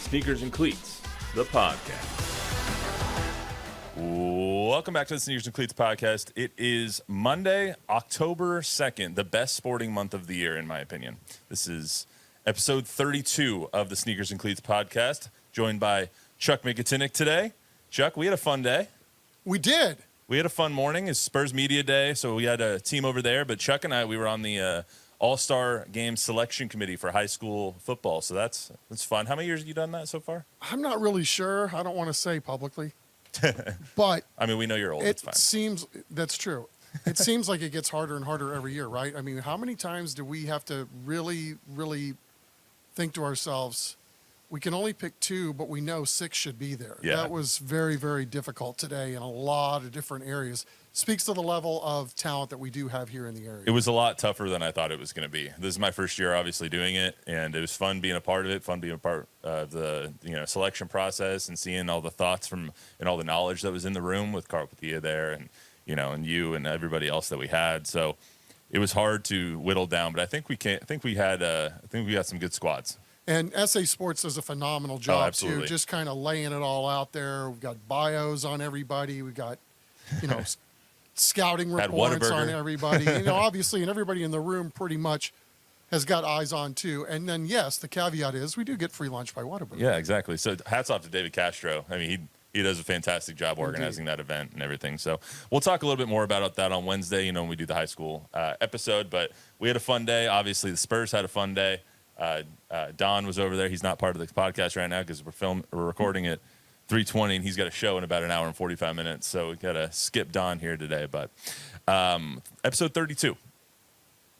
Sneakers and Cleats, the podcast. Welcome back to the Sneakers and Cleats podcast. It is Monday, October 2nd, the best sporting month of the year, in my opinion. This is episode 32 of the Sneakers and Cleats podcast, joined by Chuck Mikatinik today. Chuck, we had a fun day. We did. We had a fun morning. It's Spurs Media Day, so we had a team over there. But Chuck and I, we were on the All-Star Game Selection Committee for high school football, so that's fun. How many years have you done that so far? I'm not really sure. I don't want to say publicly. But I mean, we know you're old. It's fine. Seems that's true. It seems like it gets harder and harder every year, right? I mean, how many times do we have to really, really think to ourselves, we can only pick 2, but we know 6 should be there. Yeah. That was very, very difficult today in a lot of different areas. Speaks to the level of talent that we do have here in the area. It was a lot tougher than I thought it was going to be. This is my first year, obviously, doing it, and it was fun being a part of it, fun being a part of the selection process and seeing all the thoughts from and all the knowledge that was in the room with Carl Padilla there, and and you and everybody else that we had. So it was hard to whittle down, but I think we got some good squads. And SA Sports does a phenomenal job, too, absolutely. just kind of laying it all out there. We've got bios on everybody. We've got, scouting reports on everybody. Obviously, and everybody in the room pretty much has got eyes on, too. And then, yes, the caveat is we do get free lunch by Whataburger. Yeah, exactly. So hats off to David Castro. I mean, he does a fantastic job organizing that event and everything. So we'll talk a little bit more about that on Wednesday, when we do the high school episode. But we had a fun day. Obviously, the Spurs had a fun day. Don was over there. He's not part of the podcast right now because we're recording at 3:20, and he's got a show in about an hour and 45 minutes. So we got to skip Don here today. But episode 32.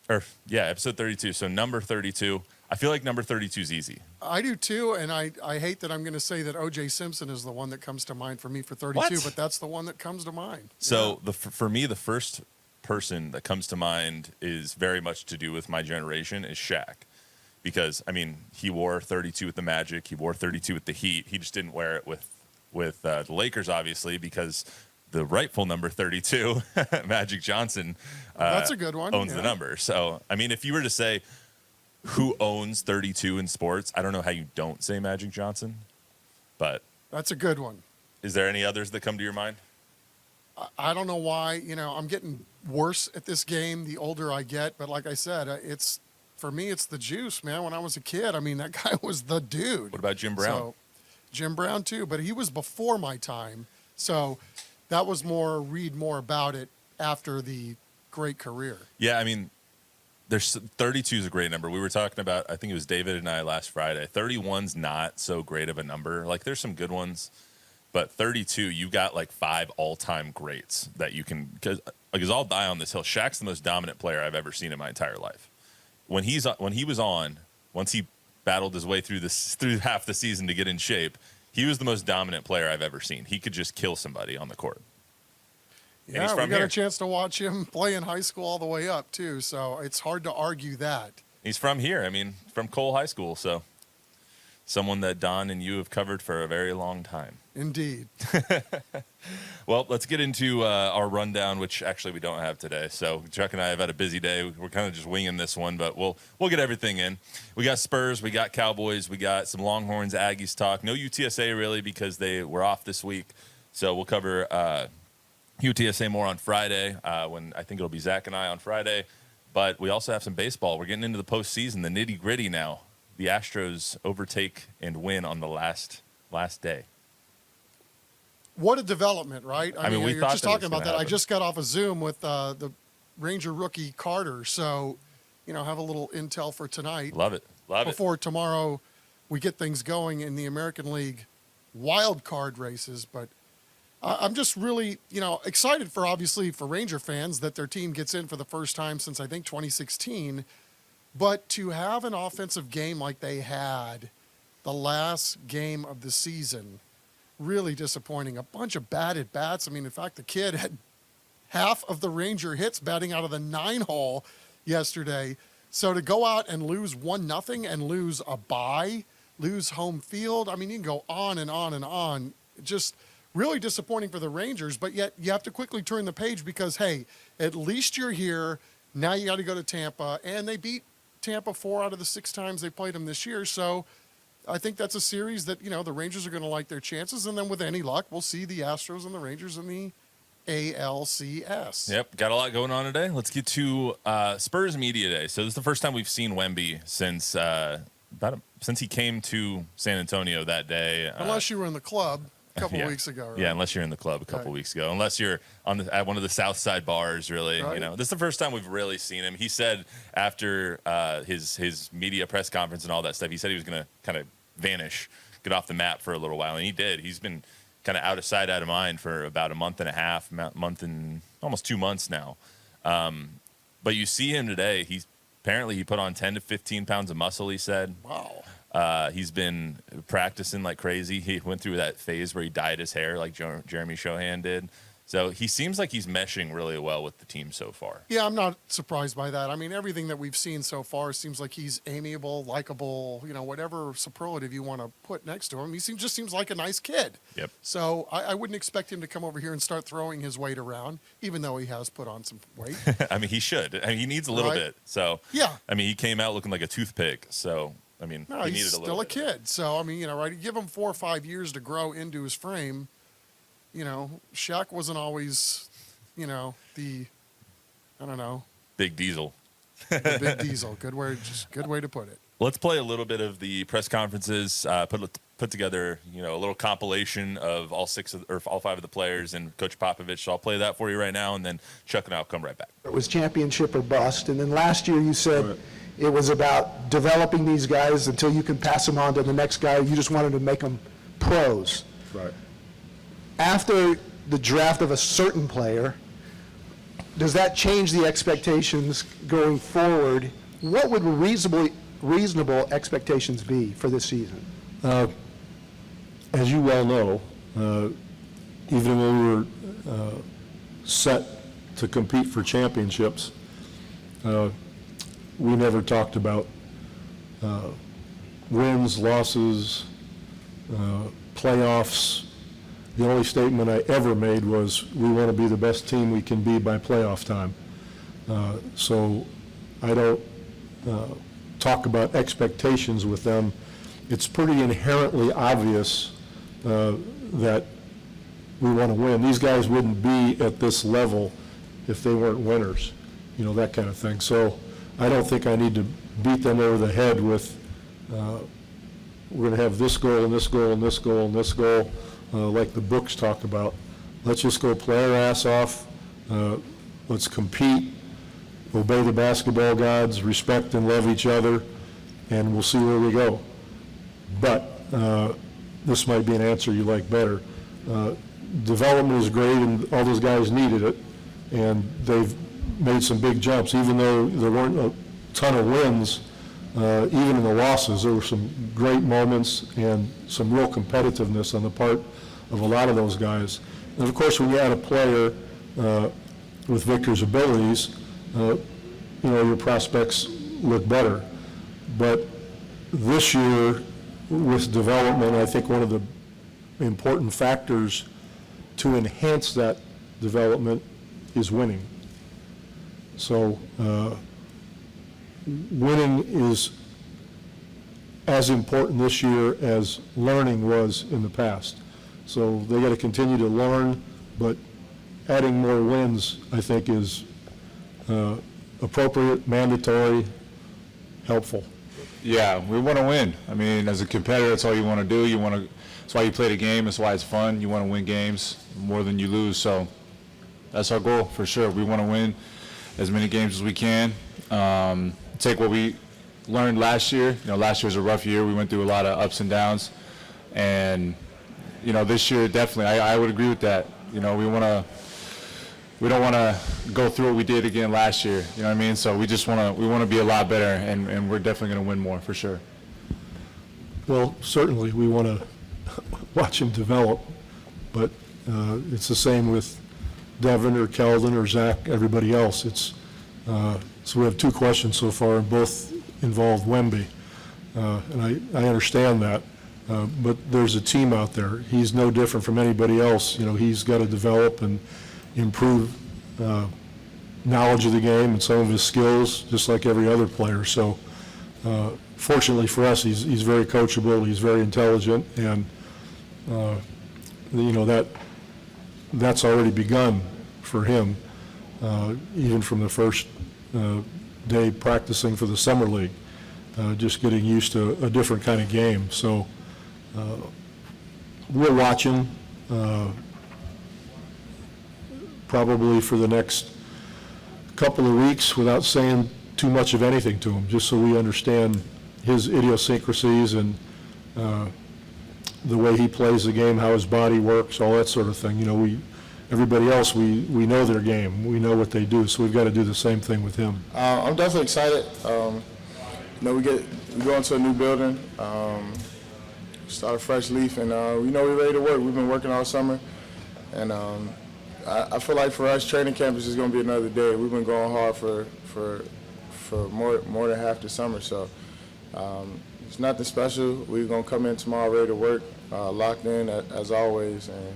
Episode 32. So number 32. I feel like number 32 is easy. I do, too, and I hate that I'm going to say that O.J. Simpson is the one that comes to mind for me for 32, What? but that's the one that comes to mind. So for me, the first person that comes to mind is very much to do with my generation is Shaq. Because, he wore 32 with the Magic. He wore 32 with the Heat. He just didn't wear it with the Lakers, obviously, because the rightful number 32, Magic Johnson, that's a good one. owns the number. So, if you were to say who owns 32 in sports, I don't know how you don't say Magic Johnson. But that's a good one. Is there any others that come to your mind? I don't know why. I'm getting worse at this game the older I get. But like I said, for me, it's the juice, man. When I was a kid, that guy was the dude. What about Jim Brown? So, Jim Brown, too, but he was before my time. So that was read more about it after the great career. Yeah, there's 32 is a great number. We were talking about, I think it was David and I last Friday. 31's not so great of a number. Like, there's some good ones, but 32, you got like 5 all-time greats that you can, because I'll die on this hill. Shaq's the most dominant player I've ever seen in my entire life. When he was on, once he battled his way through half the season to get in shape, he was the most dominant player I've ever seen. He could just kill somebody on the court. Yeah, we got a chance to watch him play in high school all the way up, too, so it's hard to argue that. He's from here. From Cole High School, so someone that Don and you have covered for a very long time. Indeed. Well, let's get into our rundown, which actually we don't have today. So Chuck and I have had a busy day. We're kind of just winging this one, but we'll get everything in. We got Spurs, we got Cowboys, we got some Longhorns, Aggies talk. No UTSA really because they were off this week. So we'll cover UTSA more on Friday when I think it'll be Zach and I on Friday. But we also have some baseball. We're getting into the postseason, the nitty-gritty now. The Astros overtake and win on the last day. What a development, right? We you're thought just that talking was about gonna that. I happen. just got off a Zoom with the Ranger rookie Carter, so have a little intel for tonight. Love it. Before tomorrow we get things going in the American League wild card races. But I'm just really, excited for Ranger fans that their team gets in for the first time since I think 2016. But to have an offensive game like they had the last game of the season, really disappointing. A bunch of bad at-bats. In fact, the kid had half of the Ranger hits batting out of the 9-hole yesterday. So to go out and lose 1-0 and lose a bye, lose home field, you can go on and on and on. Just really disappointing for the Rangers, but yet you have to quickly turn the page because, hey, at least you're here. Now you got to go to Tampa, and they beat Tampa 4 out of the 6 times they played them this year. So I think that's a series that, the Rangers are going to like their chances. And then with any luck, we'll see the Astros and the Rangers in the ALCS. Yep, got a lot going on today. Let's get to Spurs Media Day. So this is the first time we've seen Wemby since since he came to San Antonio that day. Unless you were in the club a couple yeah. weeks ago. Right? Yeah, unless you're in the club a couple weeks ago. Unless you're at one of the South Side bars, really. Right. This is the first time we've really seen him. He said after his media press conference and all that stuff, he said he was going to kind of vanish, get off the map for a little while, and he did. He's been kind of out of sight, out of mind for about a month and a half, almost 2 months now. But you see him today. He put on 10 to 15 pounds of muscle, he said. Wow. He's been practicing like crazy. He went through that phase where he dyed his hair like Jeremy Shohan did. So he seems like he's meshing really well with the team so far. Yeah, I'm not surprised by that. I mean, everything that we've seen so far seems like he's amiable, likable, whatever superlative you want to put next to him. He just seems like a nice kid. Yep. So I wouldn't expect him to come over here and start throwing his weight around, even though he has put on some weight. I mean, he should. I mean, he needs a little bit. So, yeah. I mean, he came out looking like a toothpick. So, I mean, no, he he's needed a little still a bit. kid. So, I mean, right, give him 4 or 5 years to grow into his frame. Shaq wasn't always, I don't know. Big Diesel. The big diesel. Good way to put it. Let's play a little bit of the press conferences. Put together, a little compilation of all 5 of the players and Coach Popovich. So I'll play that for you right now, and then Chuck and I'll come right back. It was championship or bust, and then last year you said it was about developing these guys until you can pass them on to the next guy. You just wanted to make them pros. Right. After the draft of a certain player, does that change the expectations going forward? What would reasonable expectations be for this season? As you well know, even when we were set to compete for championships, we never talked about wins, losses, playoffs. The only statement I ever made was we want to be the best team we can be by playoff time. So I don't talk about expectations with them. It's pretty inherently obvious that we want to win. These guys wouldn't be at this level if they weren't winners, that kind of thing. So I don't think I need to beat them over the head with we're going to have this goal and this goal and this goal and this goal. Like the books talk about. Let's just go play our ass off. Let's compete, obey the basketball gods, respect and love each other, and we'll see where we go. But this might be an answer you like better. Development is great, and all those guys needed it, and they've made some big jumps. Even though there weren't a ton of wins, even in the losses, there were some great moments and some real competitiveness on the part of a lot of those guys. And of course, when you add a player with Victor's abilities, your prospects look better. But this year, with development, I think one of the important factors to enhance that development is winning. So winning is as important this year as learning was in the past. So they got to continue to learn, but adding more wins, I think, is appropriate, mandatory, helpful. Yeah, we want to win. I mean, as a competitor, that's all you want to do. That's why you play the game. That's why it's fun. You want to win games more than you lose. So that's our goal for sure. We want to win as many games as we can. Take what we learned last year. Last year was a rough year. We went through a lot of ups and downs, and this year definitely, I would agree with that. We don't want to go through what we did again last year. You know what I mean? So we want to be a lot better, and we're definitely going to win more for sure. Well, certainly we want to watch him develop, but it's the same with Devin or Keldon or Zach, everybody else. So we have 2 questions so far, and both involve Wemby, and I understand that. But there's a team out there. He's no different from anybody else. He's got to develop and improve knowledge of the game and some of his skills, just like every other player. So fortunately for us, he's very coachable, he's very intelligent, and that's already begun for him, even from the first day practicing for the summer league, just getting used to a different kind of game. So we'll watch him probably for the next couple of weeks without saying too much of anything to him, just so we understand his idiosyncrasies and the way he plays the game, how his body works, all that sort of thing. Everybody else, we know their game, we know what they do, so we've got to do the same thing with him. I'm definitely excited. We go into a new building, start a fresh leaf, and we're ready to work. We've been working all summer, and I feel like for us, training camp is just going to be another day. We've been going hard for more than half the summer, so it's nothing special. We're going to come in tomorrow ready to work, locked in as always, and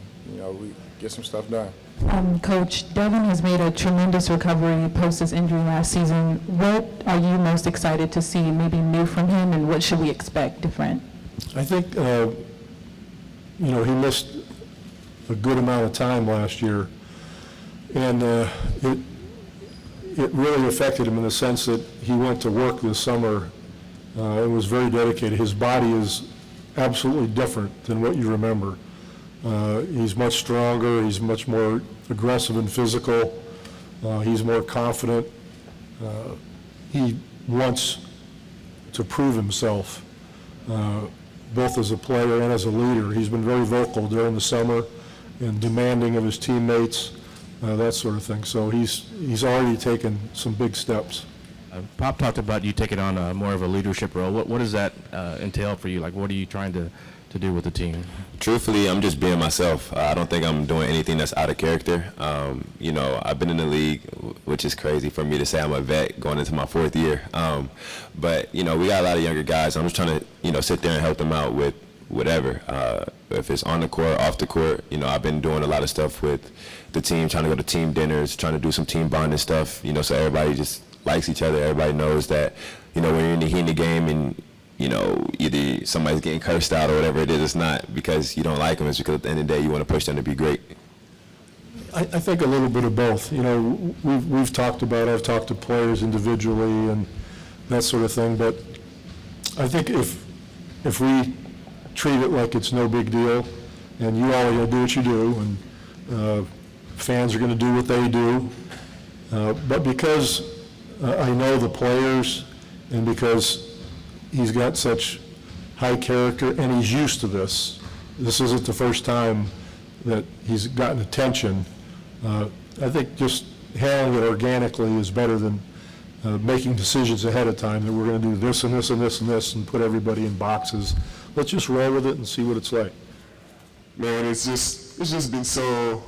we get some stuff done. Coach, Devin has made a tremendous recovery post his injury last season. What are you most excited to see maybe new from him, and what should we expect different? I think, he missed a good amount of time last year, and it really affected him in the sense that he went to work this summer and was very dedicated. His body is absolutely different than what you remember. He's much stronger, he's much more aggressive and physical, he's more confident. He wants to prove himself, both as a player and as a leader. He's been very vocal during the summer and demanding of his teammates, that sort of thing. So he's already taken some big steps. Pop talked about you taking on more of a leadership role. What does that entail for you? Like, what are you trying to do with the team? Truthfully, I'm just being myself. I don't think I'm doing anything that's out of character. I've been in the league, which is crazy for me to say. I'm a vet going into my 4th year. But we got a lot of younger guys. I'm just trying to, sit there and help them out with whatever. If it's on the court, off the court, I've been doing a lot of stuff with the team, trying to go to team dinners, trying to do some team bonding stuff, so everybody just likes each other. Everybody knows that, when you're in the heat of the game and, either somebody's getting cursed out or whatever it is, it's not because you don't like them, it's because at the end of the day you want to push them to be great. I think a little bit of both. I've talked to players individually and that sort of thing, but I think if we treat it like it's no big deal and you all are going to do what you do and fans are going to do what they do, but because I know the players and because he's got such high character and he's used to this. This isn't the first time that he's gotten attention. I think just handling it organically is better than making decisions ahead of time that we're going to do this and this and this and this and put everybody in boxes. Let's just roll with it and see what it's like. Man, it's just been so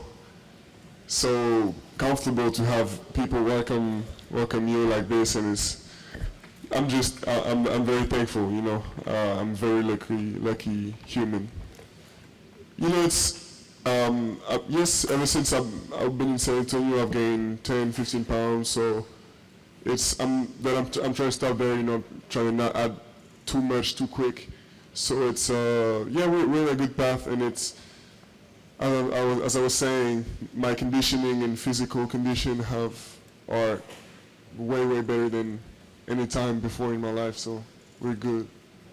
comfortable to have people welcome you like this, and I'm very thankful. I'm very lucky human. Yes, ever since I've been in San Antonio, I've gained 10, 15 pounds. So I'm trying to stop there. Trying to not add too much too quick. So it's we're in a good path, and it's as I was saying, my conditioning and physical condition are way better than any time before in my life, so we're good.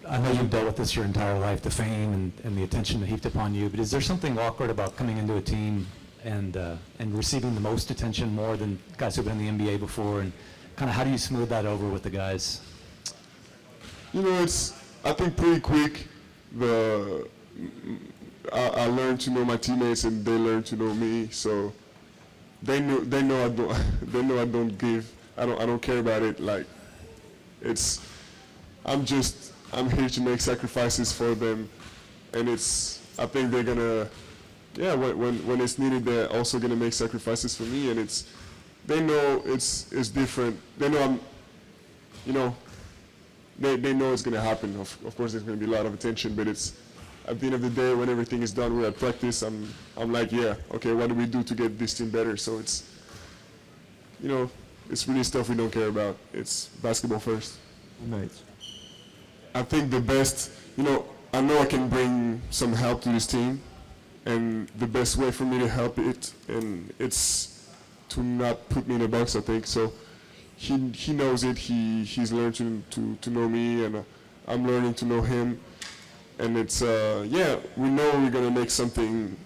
I know you've dealt with this your entire life, the fame and the attention heaped upon you, but is there something awkward about coming into a team and receiving the most attention more than guys who've been in the NBA before, and kind of how do you smooth that over with the guys? It's, I think, pretty quick. I learned to know my teammates and they learn to know me, so they know I don't care about it. Like, I'm here to make sacrifices for them, and I think they're gonna, when it's needed, they're also gonna make sacrifices for me, and they know it's different. They know they know it's gonna happen. Of course, there's gonna be a lot of attention, but at the end of the day, when everything is done, we're at practice. I'm like, okay, what do we do to get this team better? So it's really stuff we don't care about. It's basketball first. Nice. I think the best, I know I can bring some help to this team, and the best way for me to help it, and it's to not put me in a box, I think. So he knows it. He's learned to know me, and I'm learning to know him. And it's we know we're gonna make something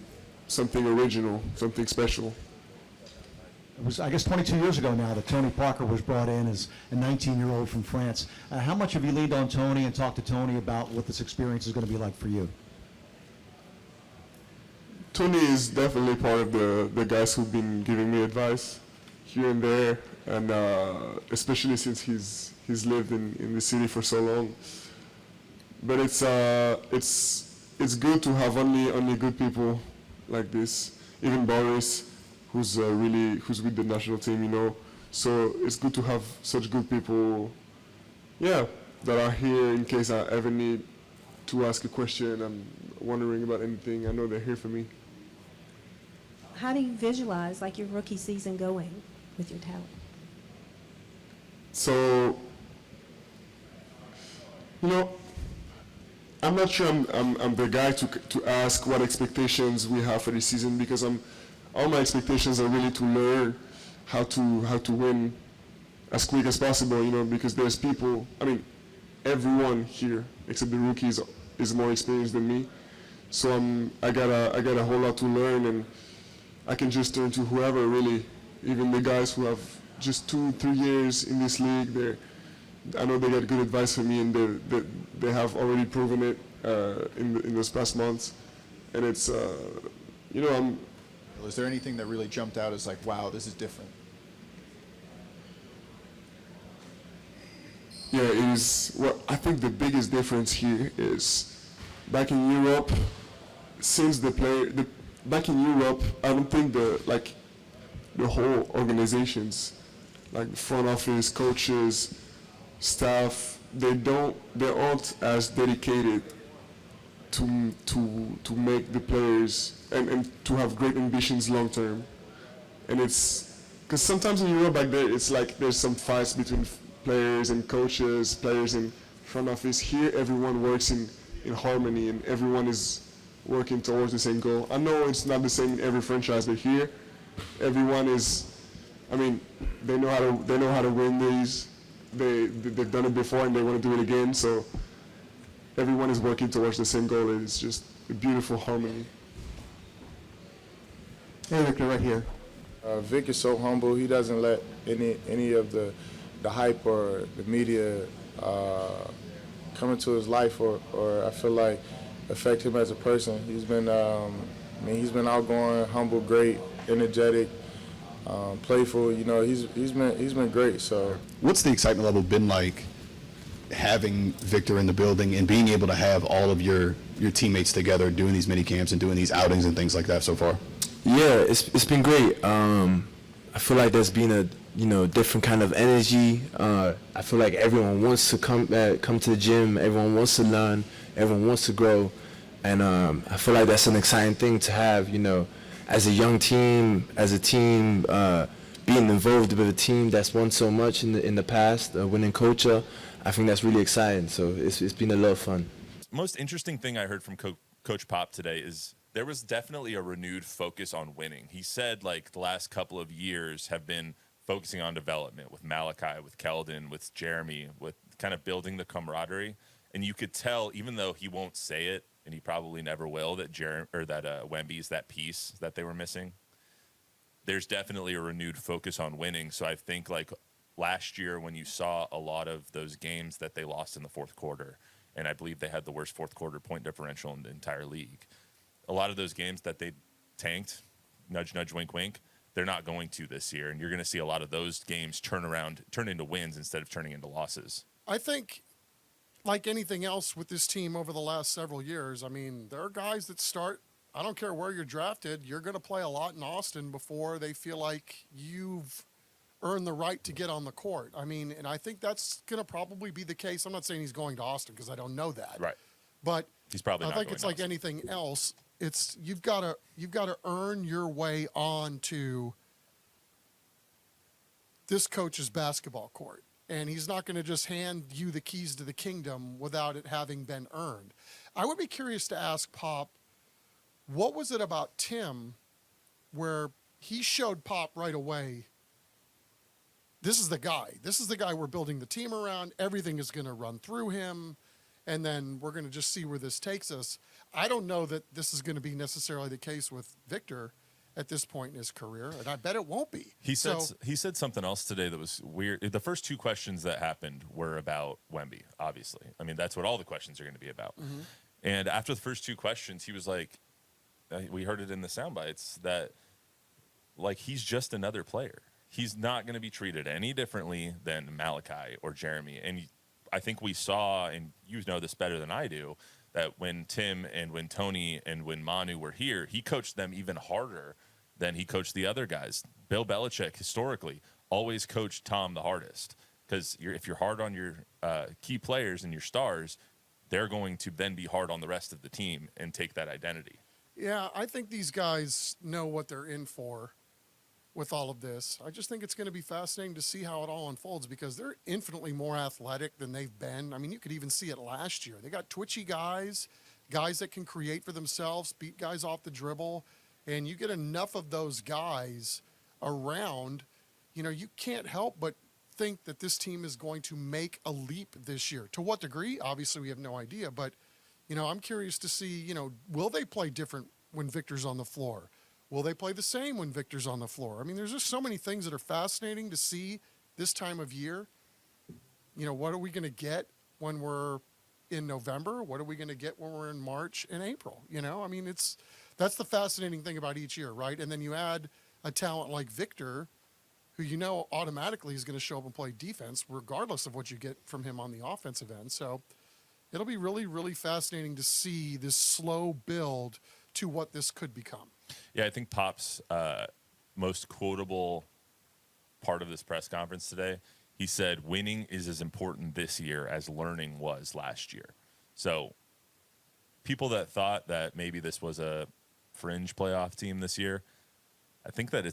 original, something special. It was, I guess, 22 years ago now that Tony Parker was brought in as a 19-year-old from France. How much have you leaned on Tony and talked to Tony about what this experience is going to be like for you? Tony is definitely part of the guys who've been giving me advice here and there, and especially since he's lived in the city for so long. But it's good to have only good people like this. Even Boris, who's with the national team, So it's good to have such good people, that are here in case I ever need to ask a question. I'm wondering about anything. I know they're here for me. How do you visualize your rookie season going with your talent? So, I'm not sure I'm the guy to ask what expectations we have for this season, because all my expectations are really to learn how to win as quick as possible, because there's people, everyone here except the rookies is more experienced than me. So I got a whole lot to learn, and I can just turn to whoever, really. Even the guys who have just 2-3 years in this league, I know they get good advice from me, and they have already proven it in those past months. And it's, Is there anything that really jumped out as wow, this is different? Yeah, it is. Well, I think the biggest difference here is back in Europe, back in Europe, I don't think the whole organizations, like front office, coaches, staff, they aren't as dedicated to make the players and to have great ambitions long term. And it's because sometimes in Europe back there, it's there's some fights between players and coaches, players in front office. Here, everyone works in harmony, and everyone is working towards the same goal. I know it's not the same in every franchise, but here, everyone is. They know how to win these. They've done it before, and they want to do it again. So everyone is working towards the same goal. It's just a beautiful harmony. Hey, Victor, right here. Vic is so humble. He doesn't let any of the hype or the media come into his life, or I feel like affect him as a person. He's been he's been outgoing, humble, great, energetic, playful. He's been great. So What's the excitement level been like having Victor in the building and being able to have all of your teammates together doing these mini camps and doing these outings and things like that so far? Yeah, it's been great. I feel like there's been a different kind of energy. I feel like everyone wants to come to the gym. Everyone wants to learn. Everyone wants to grow, and I feel like that's an exciting thing to have. As a young team, as a team, being involved with a team that's won so much in the past, winning culture. I think that's really exciting. So it's been a lot of fun. Most interesting thing I heard from Coach Pop today is there was definitely a renewed focus on winning. He said the last couple of years have been focusing on development with Malachi, with Keldon, with Jeremy, with kind of building the camaraderie. And you could tell, even though he won't say it, and he probably never will, that Wemby's that piece that they were missing. There's definitely a renewed focus on winning. So I think last year when you saw a lot of those games that they lost in the fourth quarter, and I believe they had the worst fourth quarter point differential in the entire league. A lot of those games that they tanked, nudge, nudge, wink, wink, they're not going to this year. And you're going to see a lot of those games turn into wins instead of turning into losses. I think, like anything else with this team over the last several years, there are guys that start, I don't care where you're drafted, you're going to play a lot in Austin before they feel like you've earned the right to get on the court. And I think that's going to probably be the case. I'm not saying he's going to Austin because I don't know that. Right. But he's probably I not think going it's to like Austin. anything else. It's you've got to earn your way on to this coach's basketball court. and he's not going to just hand you the keys to the kingdom without it having been earned. I would be curious to ask Pop, what was it about Tim where he showed Pop right away, this is the guy. This is the guy we're building the team around. Everything is going to run through him, and then we're going to just see where this takes us. I don't know that this is going to be necessarily the case with Victor at this point in his career, and I bet it won't be. He said something else today that was weird. The first two questions that happened were about Wemby, obviously. I mean, that's what all the questions are going to be about. Mm-hmm. And after the first two questions, he was like, we heard it in the sound bites, that like he's just another player. He's not going to be treated any differently than Malachi or Jeremy. And I think we saw, and you know this better than I do, that when Tim and when Tony and when Manu were here, he coached them even harder than he coached the other guys. Bill Belichick, historically, always coached Tom the hardest. Because if you're hard on your key players and your stars, they're going to then be hard on the rest of the team and take that identity. Yeah, I think these guys know what they're in for with all of this. I just think it's going to be fascinating to see how it all unfolds because they're infinitely more athletic than they've been. I mean, you could even see it last year. They got twitchy guys that can create for themselves, beat guys off the dribble, and you get enough of those guys around, you can't help but think that this team is going to make a leap this year. To what degree? Obviously, we have no idea, but I'm curious to see, will they play different when Victor's on the floor? Will they play the same when Victor's on the floor? I mean, there's just so many things that are fascinating to see this time of year. What are we going to get when we're in November? What are we going to get when we're in March and April? I mean, that's the fascinating thing about each year, right? And then you add a talent like Victor, who automatically is going to show up and play defense, regardless of what you get from him on the offensive end. So it'll be really, really fascinating to see this slow build to what this could become. Yeah, I think Pop's most quotable part of this press conference today, he said, winning is as important this year as learning was last year. So people that thought that maybe this was a fringe playoff team this year, I think that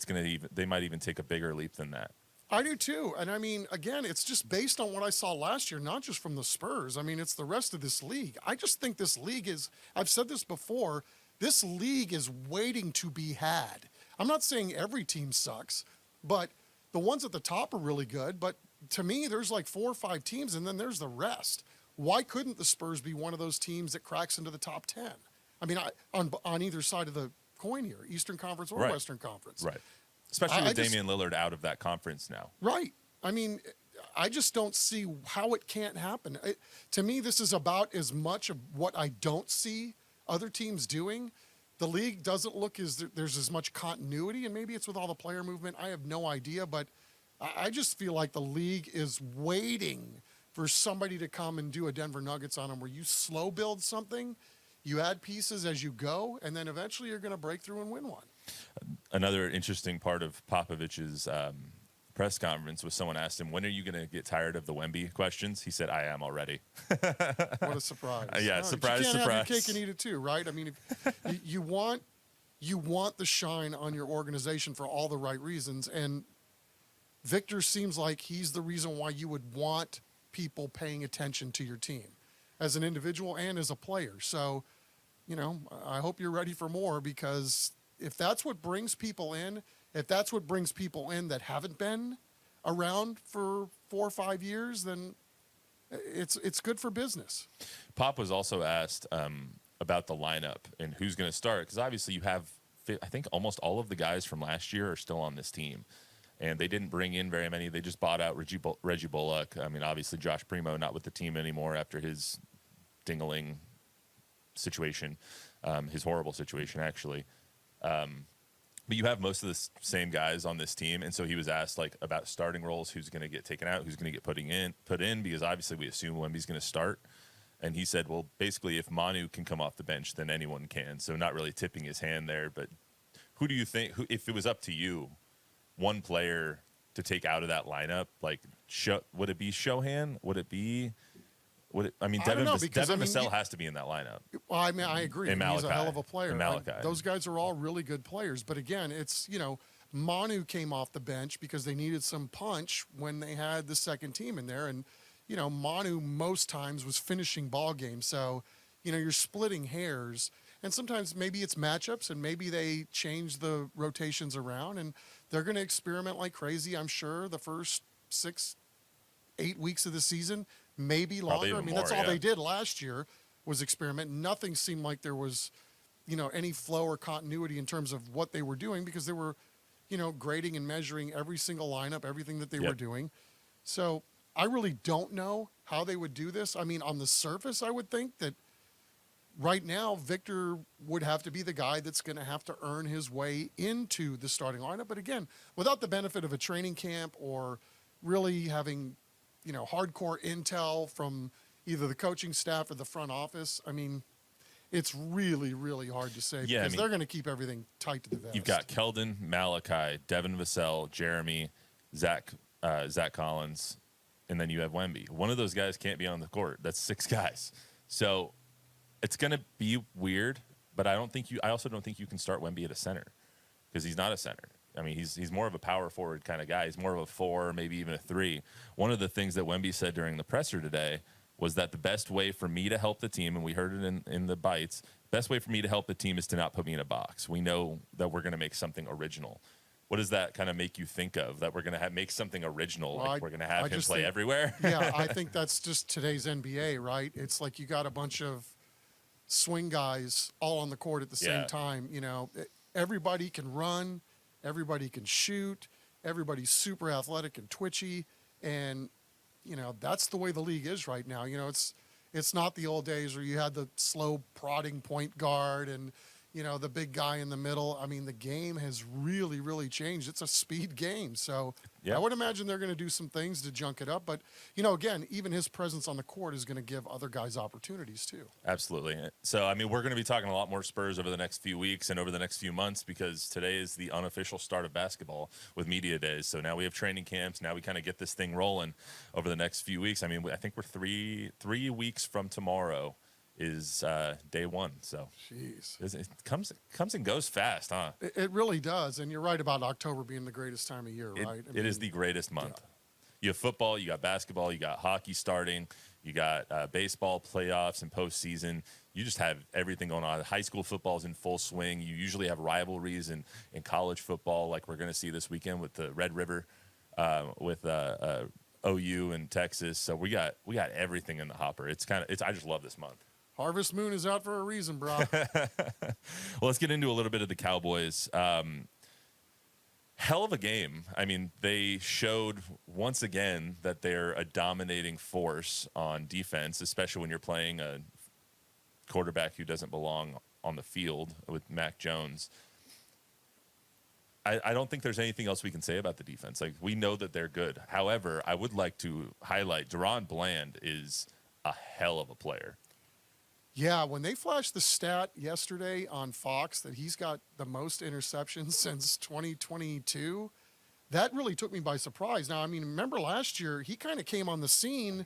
they might even take a bigger leap than that. I do too. And I mean, again, it's just based on what I saw last year, not just from the Spurs. I mean, it's the rest of this league. I just think this league I've said this before, this league is waiting to be had. I'm not saying every team sucks, but the ones at the top are really good. But to me, there's like 4 or 5 teams, and then there's the rest. Why couldn't the Spurs be one of those teams that cracks into the top 10? I mean, on either side of the coin here, Eastern Conference or Western Conference. Right. Especially with Damian Lillard out of that conference now. Right. I mean, I just don't see how it can't happen. To me, this is about as much of what I don't see other teams doing. The league doesn't look as there's as much continuity, and maybe it's with all the player movement. I have no idea, but I just feel like the league is waiting for somebody to come and do a Denver Nuggets on them where you slow build something, you add pieces as you go, and then eventually you're going to break through and win one. Another interesting part of Popovich's press conference was someone asked him, when are you going to get tired of the Wemby questions? He said, I am already. What a surprise. Yeah, surprise. You can't have your cake and eat it too, right? I mean, if you want the shine on your organization for all the right reasons, and Victor seems like he's the reason why you would want people paying attention to your team as an individual and as a player. So, I hope you're ready for more, because if that's what brings people in, that haven't been around for 4 or 5 years, then it's good for business. Pop was also asked about the lineup and who's going to start, because obviously you have, I think almost all of the guys from last year are still on this team, and they didn't bring in very many. They just bought out Reggie Bullock. I mean, obviously Josh Primo not with the team anymore after his dingling situation, his horrible situation actually. But you have most of the same guys on this team, and so he was asked about starting roles, who's going to get taken out, who's going to get put in, because obviously we assume Wemby's going to start. And he said, well, basically, if Manu can come off the bench, then anyone can. So not really tipping his hand there. But who do you think, if it was up to you, one player to take out of that lineup, would it be Shohan? Devin Vassell has to be in that lineup. Well, I mean, I agree. And Malachi. He's a hell of a player. And Malachi. Those guys are all really good players. But again, it's, Manu came off the bench because they needed some punch when they had the second team in there. And, you know, Manu most times was finishing ball games. So, you know, you're splitting hairs. And sometimes maybe it's matchups and maybe they change the rotations around and they're going to experiment like crazy, I'm sure, the first 6-8 weeks of the season, maybe longer. I mean, that's all they did last year was experiment. Nothing seemed like there was, you know, any flow or continuity in terms of what they were doing because they were, you know, grading and measuring every single lineup, everything that they were doing. So I really don't know how they would do this. I mean, on the surface, I would think that right now, Victor would have to be the guy that's going to have to earn his way into the starting lineup. But again, without the benefit of a training camp or really having, you know, hardcore intel from either the coaching staff or the front office, I mean, it's really, really hard to say because they're going to keep everything tight to the vest. You've got Keldon, Malachi, Devin Vassell, Jeremy, Zach Collins, and then you have Wemby. One of those guys can't be on the court. That's 6 guys. So it's going to be weird, but I also don't think you can start Wemby at a center because he's not a center. I mean, he's more of a power forward kind of guy. He's more of a 4, maybe even a 3. One of the things that Wemby said during the presser today was that the best way for me to help the team, and we heard it in the bites, best way for me to help the team is to not put me in a box. We know that we're going to make something original. What does that kind of make you think of, that we're going to make something original, well, like we're going to have him play everywhere? Yeah, I think that's just today's NBA, right? It's like you got a bunch of swing guys all on the court at the same time. You know, everybody can run, everybody can shoot, everybody's super athletic and twitchy, and you know, that's the way the league is right now. You know, it's not the old days where you had the slow prodding point guard and, you know, the big guy in the middle. I mean, the game has really, really changed. It's a speed game. So I would imagine they're going to do some things to junk it up. But, you know, again, even his presence on the court is going to give other guys opportunities too. Absolutely. So, I mean, we're going to be talking a lot more Spurs over the next few weeks and over the next few months because today is the unofficial start of basketball with media days. So now we have training camps. Now we kind of get this thing rolling over the next few weeks. I mean, I think we're three weeks from tomorrow is day 1. So jeez, it comes and goes fast, huh? It really does. And you're right about October being the greatest time of year, right? It is the greatest month. Yeah. You have football, you got basketball, you got hockey starting, you got baseball playoffs and postseason. You just have everything going on. High school football is in full swing. You usually have rivalries in college football, like we're going to see this weekend with the Red River, with OU and Texas. So we got everything in the hopper. I just love this month. Harvest Moon is out for a reason, bro. Well, let's get into a little bit of the Cowboys. Hell of a game. I mean, they showed once again that they're a dominating force on defense, especially when you're playing a quarterback who doesn't belong on the field with Mac Jones. I don't think there's anything else we can say about the defense. Like, we know that they're good. However, I would like to highlight Deron Bland is a hell of a player. Yeah, when they flashed the stat yesterday on Fox that he's got the most interceptions since 2022, that really took me by surprise. Now, I mean, remember last year, he kind of came on the scene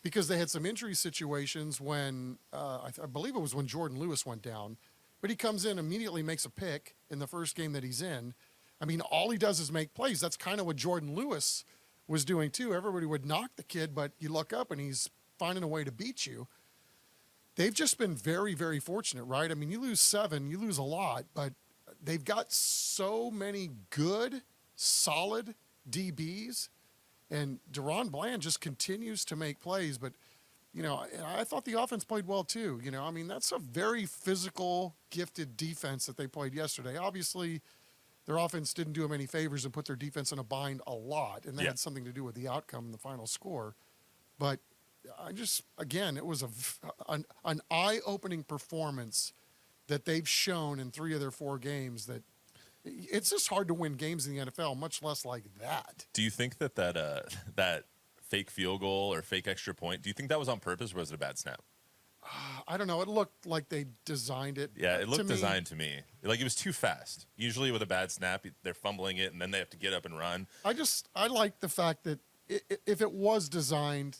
because they had some injury situations when, I believe it was when Jordan Lewis went down. But he comes in, immediately makes a pick in the first game that he's in. I mean, all he does is make plays. That's kind of what Jordan Lewis was doing, too. Everybody would knock the kid, but you look up and he's finding a way to beat you. They've just been very, very fortunate, right? I mean, you lose 7, you lose a lot, but they've got so many good, solid DBs, and Deron Bland just continues to make plays. But, you know, I thought the offense played well too. You know, I mean, that's a very physical, gifted defense that they played yesterday. Obviously, their offense didn't do them any favors and put their defense in a bind a lot, and that had something to do with the outcome and the final score. But again, it was an eye-opening performance that they've shown in 3 of their 4 games that it's just hard to win games in the NFL, much less like that. Do you think that fake field goal or fake extra point, do you think that was on purpose or was it a bad snap? I don't know. It looked like they designed it. Yeah, it looked designed to me. Like it was too fast. Usually with a bad snap, they're fumbling it and then they have to get up and run. I like the fact that if it was designed,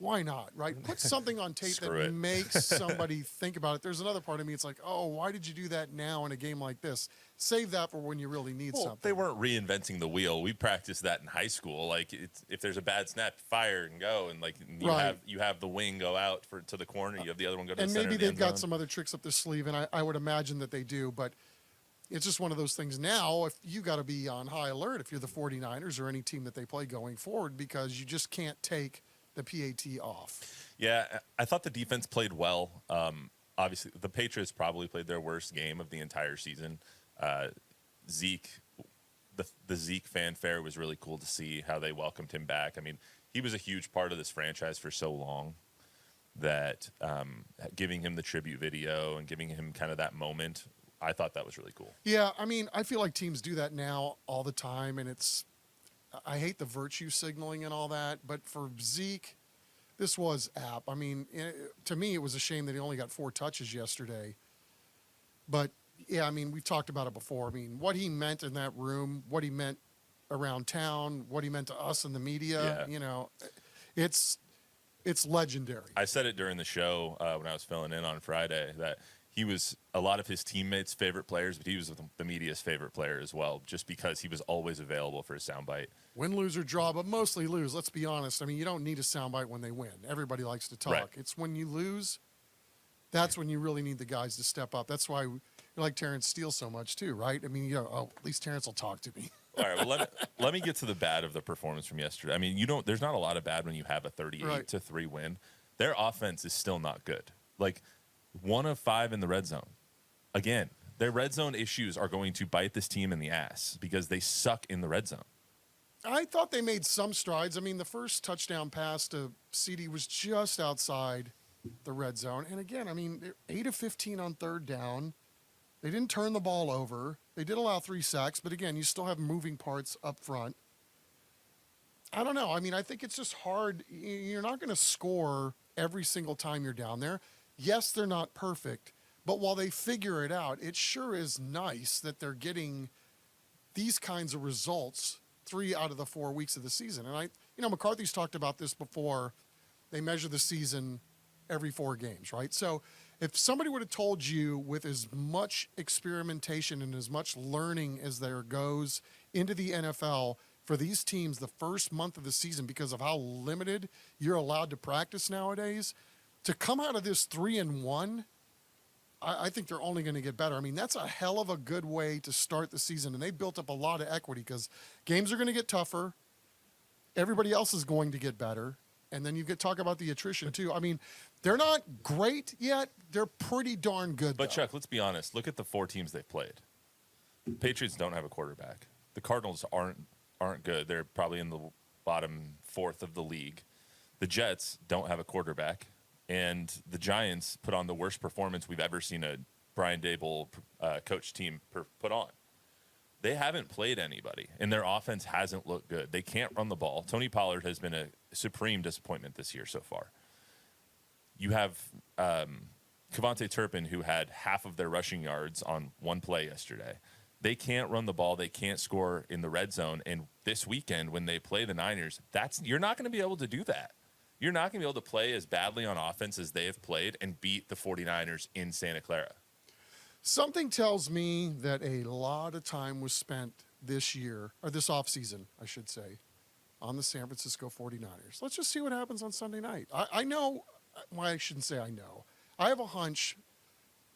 Why not, right? Put something on tape Screw that it. makes somebody think about it. There's another part of me, it's like, oh, why did you do that now in a game like this? Save that for when you really need Well, something. they weren't reinventing the wheel. We practiced that in high school. Like, if there's a bad snap, fire and go, and like you have the wing go out to the corner, you have the other one go to the and center. maybe of the they've end got zone. some other tricks up their sleeve, and I would imagine that they do, but it's just one of those things now. If you got to be on high alert if you're the 49ers or any team that they play going forward, because you just can't take the PAT off. Yeah, I thought the defense played well. Obviously, the Patriots probably played their worst game of the entire season. Zeke, the Zeke fanfare was really cool to see how they welcomed him back. I mean, he was a huge part of this franchise for so long that giving him the tribute video and giving him kind of that moment, I thought that was really cool. Yeah, I mean, I feel like teams do that now all the time, and I hate the virtue signaling and all that, but for Zeke, this was apt. I mean, to me, it was a shame that he only got 4 touches yesterday. But, yeah, I mean, we've talked about it before. I mean, what he meant in that room, what he meant around town, what he meant to us in the media, you know, it's legendary. I said it during the show when I was filling in on Friday that he was a lot of his teammates' favorite players, but he was the media's favorite player as well, just because he was always available for a soundbite. Win, lose, or draw, but mostly lose. Let's be honest. I mean, you don't need a soundbite when they win. Everybody likes to talk. Right. It's when you lose, that's when you really need the guys to step up. That's why you like Terrence Steele so much too, right? I mean, at least Terrence will talk to me. All right, well, let me get to the bad of the performance from yesterday. I mean, there's not a lot of bad when you have a 38-3 win. Their offense is still not good. Like, 1 of 5 in the red zone. Again, their red zone issues are going to bite this team in the ass because they suck in the red zone. I thought they made some strides. I mean, the first touchdown pass to CD was just outside the red zone. And again, I mean, they're 8 of 15 on third down. They didn't turn the ball over. They did allow 3 sacks, but again, you still have moving parts up front. I don't know. I mean, I think it's just hard. You're not going to score every single time you're down there. Yes, they're not perfect, but while they figure it out, it sure is nice that they're getting these kinds of results 3 out of the 4 weeks of the season. And McCarthy's talked about this before. They measure the season every 4 games, right? So if somebody would have told you with as much experimentation and as much learning as there goes into the NFL for these teams the first month of the season because of how limited you're allowed to practice nowadays, to come out of this 3-1, I think they're only going to get better. I mean, that's a hell of a good way to start the season, and they built up a lot of equity because games are going to get tougher. Everybody else is going to get better, and then you could talk about the attrition too. I mean, they're not great yet. They're pretty darn good. But though. Chuck, let's be honest. Look at the 4 teams they've played. The Patriots don't have a quarterback. The Cardinals aren't good. They're probably in the bottom 4th of the league. The Jets don't have a quarterback. And the Giants put on the worst performance we've ever seen a Brian Daboll coach team put on. They haven't played anybody, and their offense hasn't looked good. They can't run the ball. Tony Pollard has been a supreme disappointment this year so far. You have Kevontae Turpin, who had half of their rushing yards on 1 play yesterday. They can't run the ball. They can't score in the red zone. And this weekend, when they play the Niners, you're not going to be able to do that. You're not going to be able to play as badly on offense as they have played and beat the 49ers in Santa Clara. Something tells me that a lot of time was spent this year, or this offseason, I should say, on the San Francisco 49ers. Let's just see what happens on Sunday night. I know, well, I shouldn't say I know. I have a hunch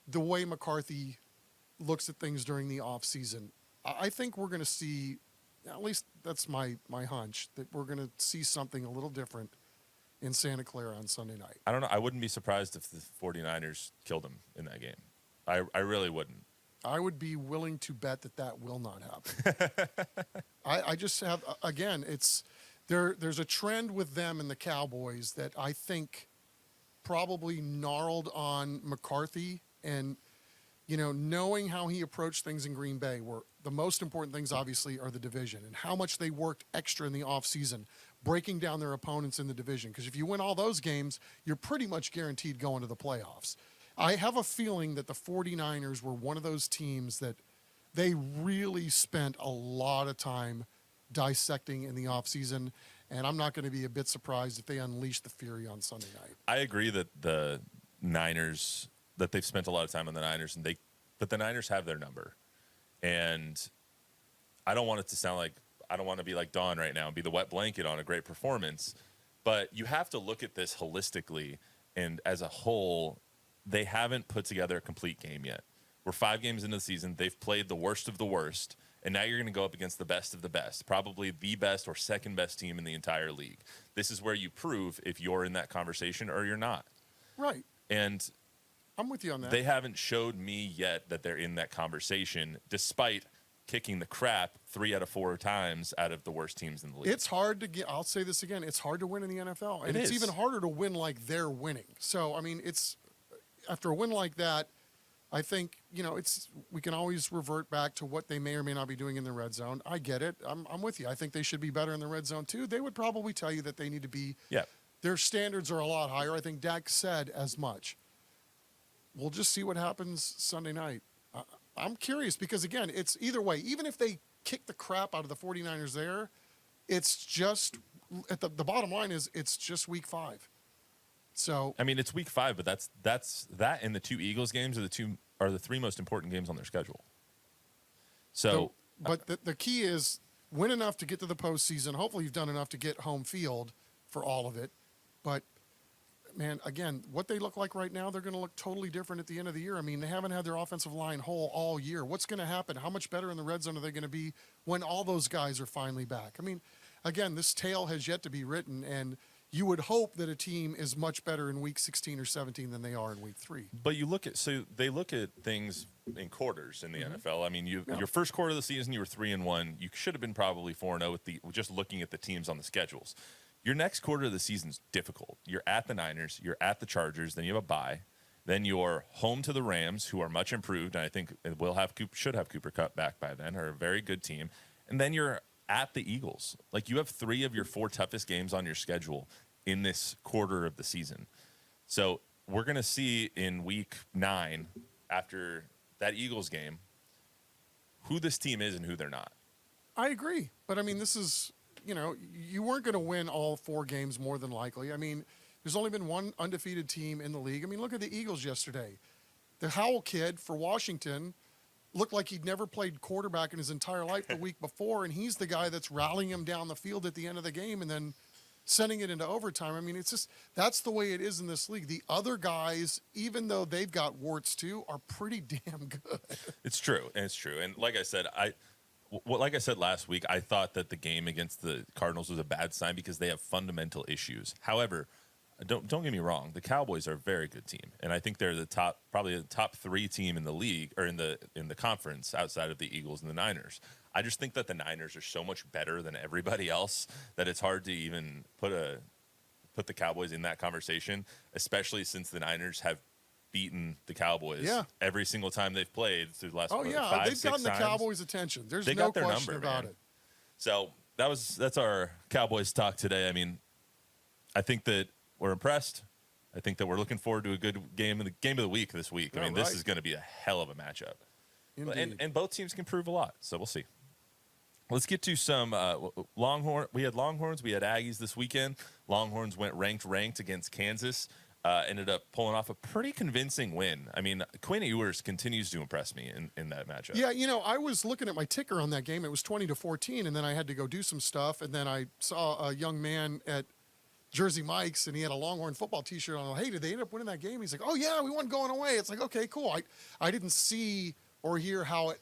the way McCarthy looks at things during the offseason. I think we're going to see, at least that's my hunch, that we're going to see something a little different in Santa Clara on Sunday night. I don't know. I wouldn't be surprised if the 49ers killed them in that game. I really wouldn't. I would be willing to bet that will not happen. I just have, again, there's a trend with them and the Cowboys that I think probably gnarled on McCarthy, and knowing how he approached things in Green Bay, where the most important things obviously are the division and how much they worked extra in the offseason, breaking down their opponents in the division. Because if you win all those games, you're pretty much guaranteed going to the playoffs. I have a feeling that the 49ers were one of those teams that they really spent a lot of time dissecting in the offseason. And I'm not going to be a bit surprised if they unleash the fury on Sunday night. I agree that the Niners, that they've spent a lot of time on the Niners, but the Niners have their number. And I don't want it to sound like, I don't want to be like Don right now and be the wet blanket on a great performance, but you have to look at this holistically, and as a whole, they haven't put together a complete game yet. We're 5 games into the season. They've played the worst of the worst, and now you're going to go up against the best of the best, probably the best or second best team in the entire league. This is where you prove if you're in that conversation or you're not. Right. And I'm with you on that. they haven't showed me yet that they're in that conversation, despite kicking the crap 3 out of 4 times out of the worst teams in the league. It's hard to get, I'll say this again, it's hard to win in the NFL. And It it's is. even harder to win like they're winning. So, I mean, it's, after a win like that, I think, we can always revert back to what they may or may not be doing in the red zone. I get it. I'm with you. I think they should be better in the red zone too. They would probably tell you that they need to be, their standards are a lot higher. I think Dak said as much. We'll just see what happens Sunday night. I'm curious because, again, it's either way. Even if they kick the crap out of the 49ers there, it's just, at the bottom line is, it's just week 5. So I mean, it's week 5, but that's that and the 2 Eagles games are the 3 most important games on their schedule. So, but the key is win enough to get to the postseason. Hopefully, you've done enough to get home field for all of it. But man, again, what they look like right now, they're going to look totally different at the end of the year. I mean, they haven't had their offensive line whole all year. What's going to happen? How much better in the red zone are they going to be when all those guys are finally back? I mean, again, this tale has yet to be written, and you would hope that a team is much better in week 16 or 17 than they are in week 3. but they look at things in quarters in the NFL. I mean, your first quarter of the season, you were 3-1. You should have been probably 4-0 with just looking at the teams on the schedules. Your next quarter of the season is difficult. You're at the Niners, you're at the Chargers, then you have a bye, then you're home to the Rams, who are much improved, and I think should have Cooper Kupp back by then, are a very good team, and then you're at the Eagles. Like, you have 3 of your 4 toughest games on your schedule in this quarter of the season. So we're going to see in week 9, after that Eagles game, who this team is and who they're not. I agree. But, I mean, this is, you weren't going to win all 4 games more than likely. I mean, there's only been one undefeated team in the league. I mean, look at the Eagles yesterday. The Howell kid for Washington looked like he'd never played quarterback in his entire life the week before, and he's the guy that's rallying him down the field at the end of the game and then sending it into overtime. I mean, it's just, that's the way it is in this league. The other guys, even though they've got warts too, are pretty damn good. It's true. And like I said, like I said last week, I thought that the game against the Cardinals was a bad sign because they have fundamental issues. However, don't get me wrong, the Cowboys are a very good team, and I think they're probably the top 3 team in the league, or in the conference, outside of the Eagles and the Niners. I just think that the Niners are so much better than everybody else that it's hard to even put the Cowboys in that conversation, especially since the Niners have beaten the Cowboys every single time they've played through the last 5, 6 times. They've gotten the Cowboys' attention. There's They no got their question number, about man. it. So that's our Cowboys talk today. I mean, I think that we're impressed. I think that we're looking forward to a good game of the week this week. Yeah, I mean, this right. is going to be a hell of a matchup. Indeed. And both teams can prove a lot, so we'll see. Let's get to some Longhorn. We had Longhorns. We had Aggies this weekend. Longhorns went ranked against Kansas. Ended up pulling off a pretty convincing win. I mean, Quinn Ewers continues to impress me in that matchup. Yeah, I was looking at my ticker on that game. It was 20-14, and then I had to go do some stuff. And then I saw a young man at Jersey Mike's, and he had a Longhorn football T-shirt on. Hey, did they end up winning that game? He's like, oh, yeah, we won going away. It's like, okay, cool. I didn't see or hear how it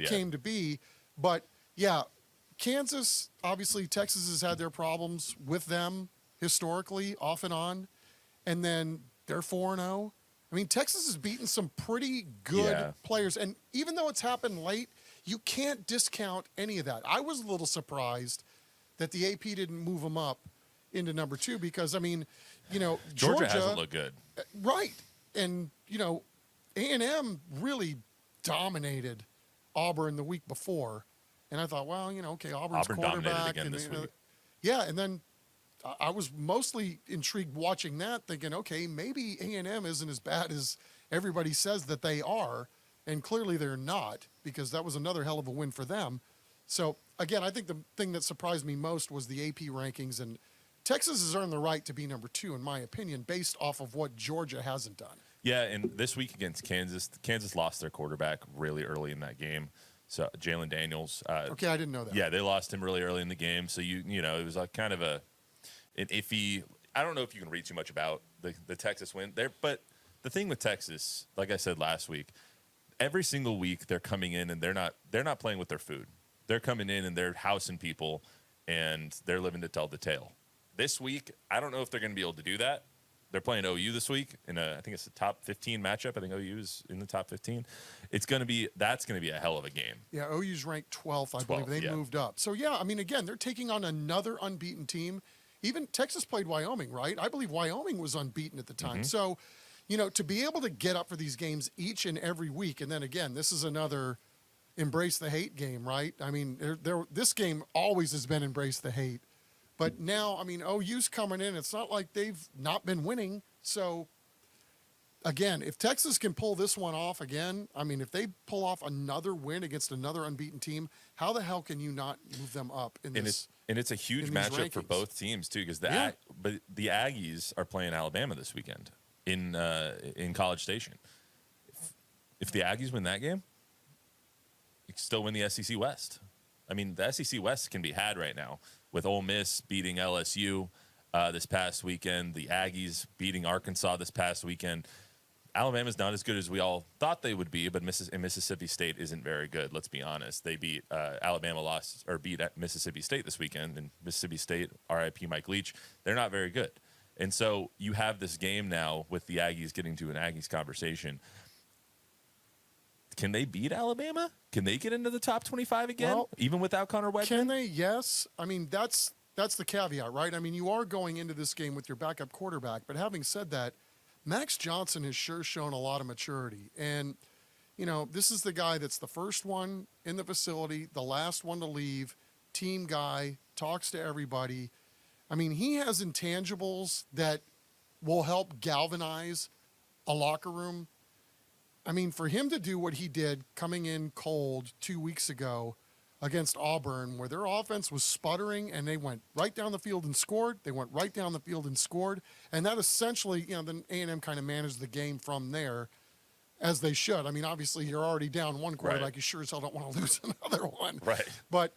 came to be. But, yeah, Kansas, obviously Texas has had their problems with them historically, off and on. And then they're 4-0. I mean, Texas has beaten some pretty good players. And even though it's happened late, you can't discount any of that. I was a little surprised that the AP didn't move them up into number 2 because, I mean, Georgia hasn't looked good. Right. And, A&M really dominated Auburn the week before. And I thought, well, okay, Auburn's Auburn quarterback. dominated again this week. Yeah, and then I was mostly intrigued watching that, thinking, okay, maybe A&M isn't as bad as everybody says that they are, and clearly they're not, because that was another hell of a win for them. So, again, I think the thing that surprised me most was the AP rankings, and Texas has earned the right to be number 2, in my opinion, based off of what Georgia hasn't done. Yeah, and this week against Kansas lost their quarterback really early in that game. So Jalen Daniels. Okay, I didn't know that. Yeah, they lost him really early in the game. So you know it was like kind of an iffy. I don't know if you can read too much about the Texas win there, but the thing with Texas, like I said last week, every single week they're coming in and they're not playing with their food. They're coming in and they're housing people, and they're living to tell the tale. This week, I don't know if they're going to be able to do that. They're playing OU this week in I think it's a top 15 matchup. I think OU is in the top 15. That's going to be a hell of a game. Yeah, OU's ranked 12th, I believe. They moved up. So, yeah, I mean, again, they're taking on another unbeaten team. Even Texas played Wyoming, right? I believe Wyoming was unbeaten at the time. Mm-hmm. So, you know, to be able to get up for these games each and every week, and then again, this is another embrace the hate game, right? I mean, this game always has been embrace the hate. But now, I mean, OU's coming in. It's not like they've not been winning. So, again, if Texas can pull this one off again, I mean, if they pull off another win against another unbeaten team, how the hell can you not move them up in this? And it's a huge matchup for both teams too, because the Aggies are playing Alabama this weekend in College Station. If the Aggies win that game, you can still win the SEC West. I mean, the SEC West can be had right now with Ole Miss beating LSU this past weekend, the Aggies beating Arkansas this past weekend. Alabama's not as good as we all thought they would be, but Mississippi State isn't very good. Let's be honest. They beat beat Mississippi State this weekend, and Mississippi State, RIP Mike Leach, they're not very good. And so you have this game now with the Aggies getting to an Aggies conversation. Can they beat Alabama? Can they get into the top 25 again, even without Connor Wegman? Can they? Yes. I mean, that's the caveat, right? I mean, you are going into this game with your backup quarterback. But having said that, Max Johnson has sure shown a lot of maturity. And, you know, this is the guy that's the first one in the facility, the last one to leave, team guy, talks to everybody. I mean, he has intangibles that will help galvanize a locker room. I mean, for him to do what he did coming in cold 2 weeks ago against Auburn, where their offense was sputtering and they went right down the field and scored. They went right down the field and scored. And that essentially, you know, then A&M kind of managed the game from there, as they should. I mean, obviously, you're already down one quarterback. Right. You sure as hell don't want to lose another one. Right. But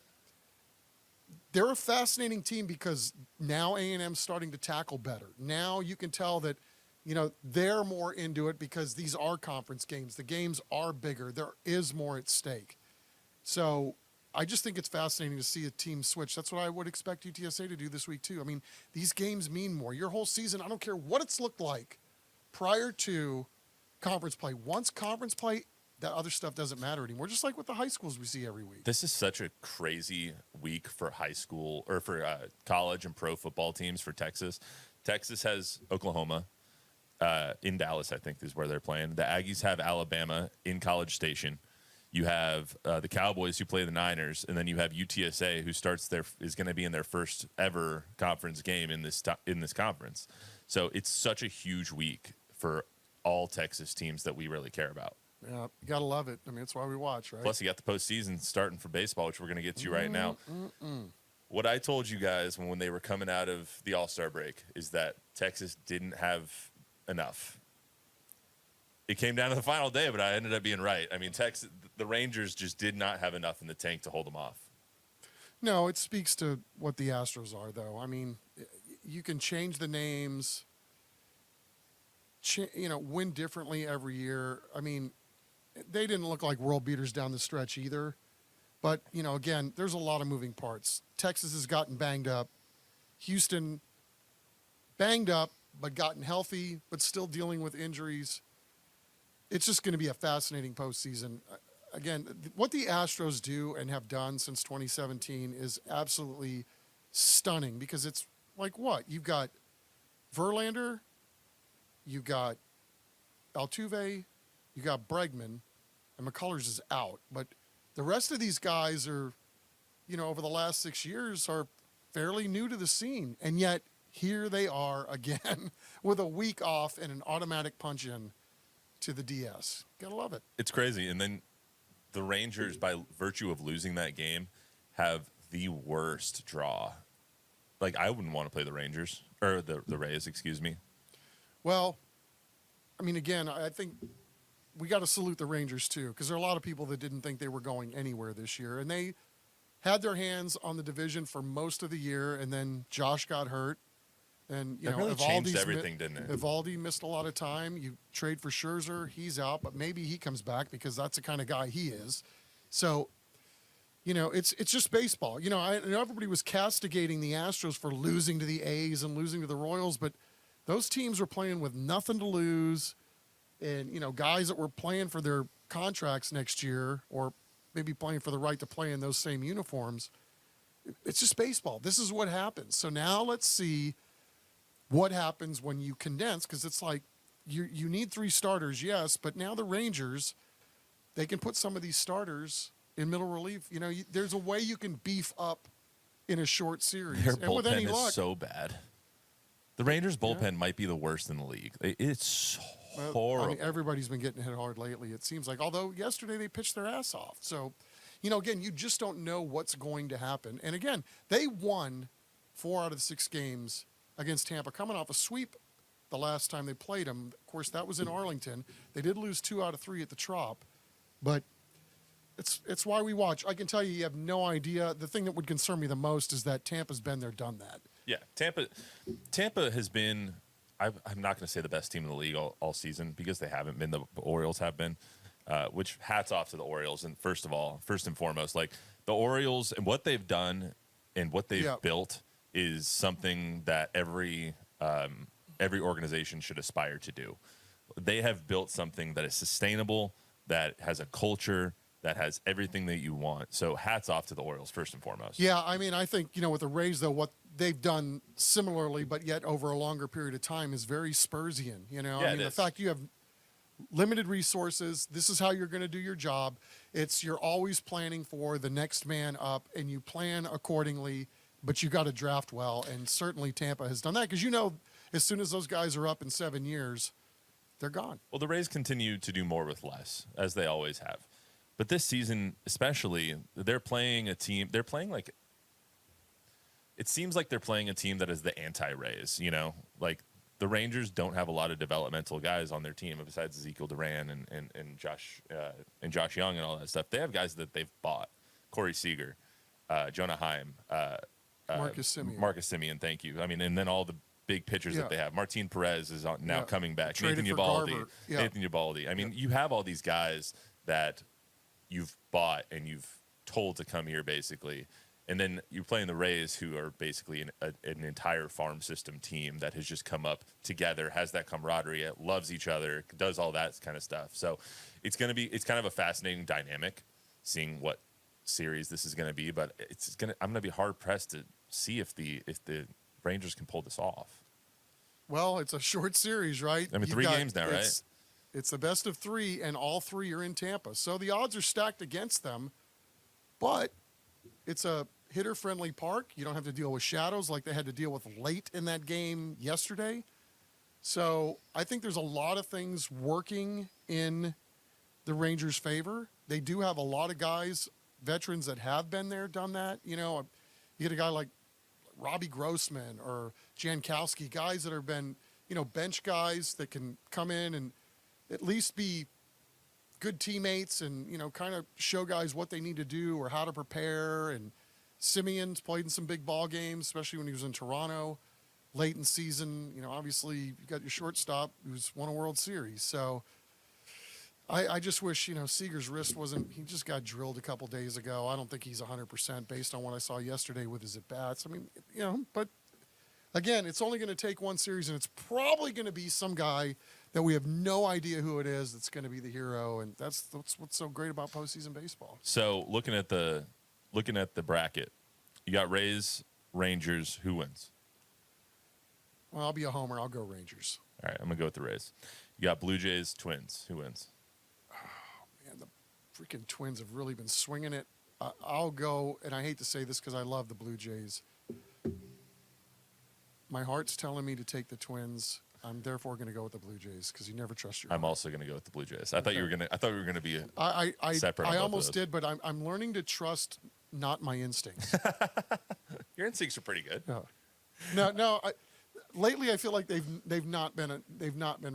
they're a fascinating team because now A&M's starting to tackle better. Now you can tell that, you know, they're more into it because these are conference games. The games are bigger. There is more at stake. So I just think it's fascinating to see a team switch. That's what I would expect UTSA to do this week, too. I mean, these games mean more. Your whole season, I don't care what it's looked like prior to conference play. Once conference play, that other stuff doesn't matter anymore, just like with the high schools we see every week. This is such a crazy week for high school or for college and pro football teams for Texas. Texas has Oklahoma. In Dallas, I think, is where they're playing. The Aggies have Alabama in College Station. You have the Cowboys who play the Niners, and then you have UTSA who is going to be in their first ever conference game in this conference. So it's such a huge week for all Texas teams that we really care about. Yeah, you gotta love it. I mean, that's why we watch, right? Plus, you got the postseason starting for baseball, which we're going to get to right now. What I told you guys when they were coming out of the All-Star break is that Texas didn't have enough. It came down to the final day, but I ended up being right. I mean, the Rangers just did not have enough in the tank to hold them off. No, it speaks to what the Astros are, though. I mean, you can change the names, win differently every year. I mean, they didn't look like world beaters down the stretch either. But, you know, again, there's a lot of moving parts. Texas has gotten banged up. Houston, banged up, but gotten healthy, but still dealing with injuries. It's just going to be a fascinating postseason. Again, what the Astros do and have done since 2017 is absolutely stunning because it's like what? You've got Verlander, you've got Altuve, you got Bregman, and McCullers is out. But the rest of these guys are, you know, over the last 6 years are fairly new to the scene. And yet, here they are again with a week off and an automatic punch in to the DS. Gotta love it. It's crazy. And then the Rangers, by virtue of losing that game, have the worst draw. Like, I wouldn't want to play the Rangers, or the Rays, excuse me. Well, I mean, again, I think we got to salute the Rangers too, because there are a lot of people that didn't think they were going anywhere this year, and they had their hands on the division for most of the year, and then Josh got hurt, and That really changed everything, didn't it? Evaldi missed a lot of time. You trade for Scherzer, he's out, but maybe he comes back because that's the kind of guy he is. So, it's just baseball. I know everybody was castigating the Astros for losing to the A's and losing to the Royals, but those teams were playing with nothing to lose. And, guys that were playing for their contracts next year or maybe playing for the right to play in those same uniforms. It's just baseball. This is what happens. So now let's see what happens when you condense, because it's like you need 3 starters, yes, but now the Rangers, they can put some of these starters in middle relief. There's a way you can beef up in a short series. Their and with any bullpen luck, is so bad. The Rangers' bullpen might be the worst in the league. It's horrible. I mean, everybody's been getting hit hard lately, it seems like. Although yesterday they pitched their ass off. So, again, you just don't know what's going to happen. And again, they won 4 out of the 6 games against Tampa, coming off a sweep the last time they played them. Of course, that was in Arlington. They did lose 2 out of 3 at the Trop, but it's why we watch. I can tell you have no idea. The thing that would concern me the most is that Tampa's been there, done that. Yeah, Tampa has been, I'm not going to say the best team in the league all season, because they haven't been. The Orioles have been, which hats off to the Orioles. And first and foremost, like the Orioles and what they've done and what they've built is something that every organization should aspire to do. They have built something that is sustainable, that has a culture, that has everything that you want. So hats off to the Orioles first and foremost. Yeah, I mean, I think, with the Rays, though, what they've done similarly, but yet over a longer period of time, is very Spursian. The fact you have limited resources, this is how you're going to do your job. You're always planning for the next man up, and you plan accordingly, but you got to draft well. And certainly Tampa has done that, because as soon as those guys are up in 7 years, they're gone. Well, the Rays continue to do more with less, as they always have. But this season, especially, they're playing a team. They're playing like, it seems like they're playing a team that is the anti-Rays. Like the Rangers don't have a lot of developmental guys on their team besides Ezekiel Duran and Josh Young and all that stuff. They have guys that they've bought: Corey Seager, Jonah Heim, Marcus Semien. Marcus Semien, thank you. I mean, and then all the big pitchers that they have. Martin Perez is now coming back. Traded Nathan for Eovaldi. Garver. Nathan Eovaldi. I mean, you have all these guys that you've bought and you've told to come here, basically. And then you're playing the Rays, who are basically an entire farm system team that has just come up together, has that camaraderie, loves each other, does all that kind of stuff. So it's kind of a fascinating dynamic, seeing what series this is going to be. But I'm going to be hard pressed to see if the Rangers can pull this off. Well, it's a short series, right? I mean, 3 games now, right? It's the best of 3, and all 3 are in Tampa. So the odds are stacked against them, but it's a hitter-friendly park. You don't have to deal with shadows like they had to deal with late in that game yesterday. So I think there's a lot of things working in the Rangers' favor. They do have a lot of guys, veterans that have been there, done that. You get a guy like Robbie Grossman or Jankowski, guys that have been, bench guys that can come in and at least be good teammates and, kind of show guys what they need to do or how to prepare. And Simeon's played in some big ball games, especially when he was in Toronto late in season. Obviously you got your shortstop who's won a World Series. So I just wish, Seager's wrist he just got drilled a couple days ago. I don't think he's 100% based on what I saw yesterday with his at-bats. I mean, but again, it's only going to take 1 series, and it's probably going to be some guy that we have no idea who it is that's going to be the hero, and that's what's so great about postseason baseball. So looking at the bracket, you got Rays, Rangers. Who wins? Well, I'll be a homer. I'll go Rangers. All right, I'm going to go with the Rays. You got Blue Jays, Twins. Who wins? Oh, man, the freaking Twins have really been swinging it. I'll go, and I hate to say this because I love the Blue Jays. My heart's telling me to take the Twins. I'm therefore going to go with the Blue Jays because you never trust your heart. I'm also going to go with the Blue Jays. I thought we were going to be I separate. I almost did, but I'm learning to trust not my instincts. Your instincts are pretty good. No. Lately, I feel like they've not been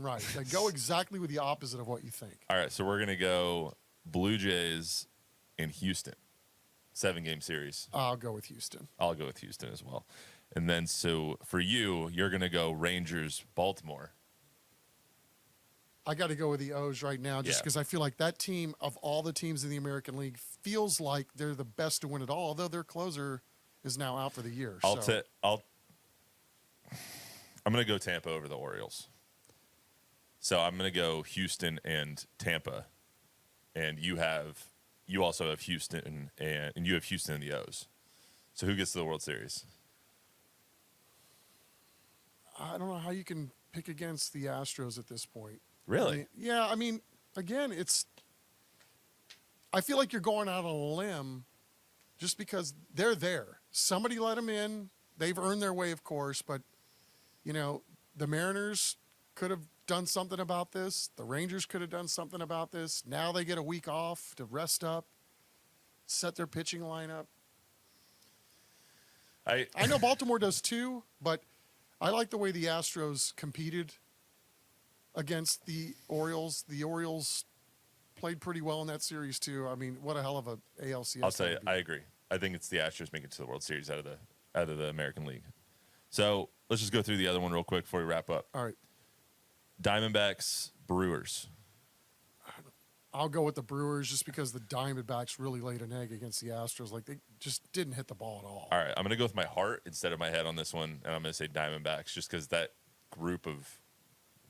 right. They go exactly with the opposite of what you think. All right, so we're gonna go Blue Jays in Houston, 7-game series. I'll go with Houston. I'll go with Houston as well. And then so for you, you're gonna go Rangers, Baltimore. I got to go with the O's right now, just because I feel like that team, of all the teams in the American League, feels like they're the best to win it all. Although their closer is now out for the year. I'm going to go Tampa over the Orioles. So I'm going to go Houston and Tampa, and you also have Houston and you have Houston and the O's. So who gets to the World Series? I don't know how you can pick against the Astros at this point. Really? I mean, again, I feel like you're going out on a limb just because they're there. Somebody let them in. They've earned their way, of course, but, the Mariners could have done something about this. The Rangers could have done something about this. Now they get a week off to rest up, set their pitching lineup. I know Baltimore does too, but I like the way the Astros competed against the Orioles. The Orioles played pretty well in that series too. I mean, what a hell of a ALCS. I'll tell you, I agree. I think it's the Astros making it to the World Series out of the American League. So let's just go through the other one real quick before we wrap up. All right. Diamondbacks, Brewers. I'll go with the Brewers just because the Diamondbacks really laid an egg against the Astros. Like, they just didn't hit the ball at all. All right, I'm going to go with my heart instead of my head on this one, and I'm going to say Diamondbacks just because that group of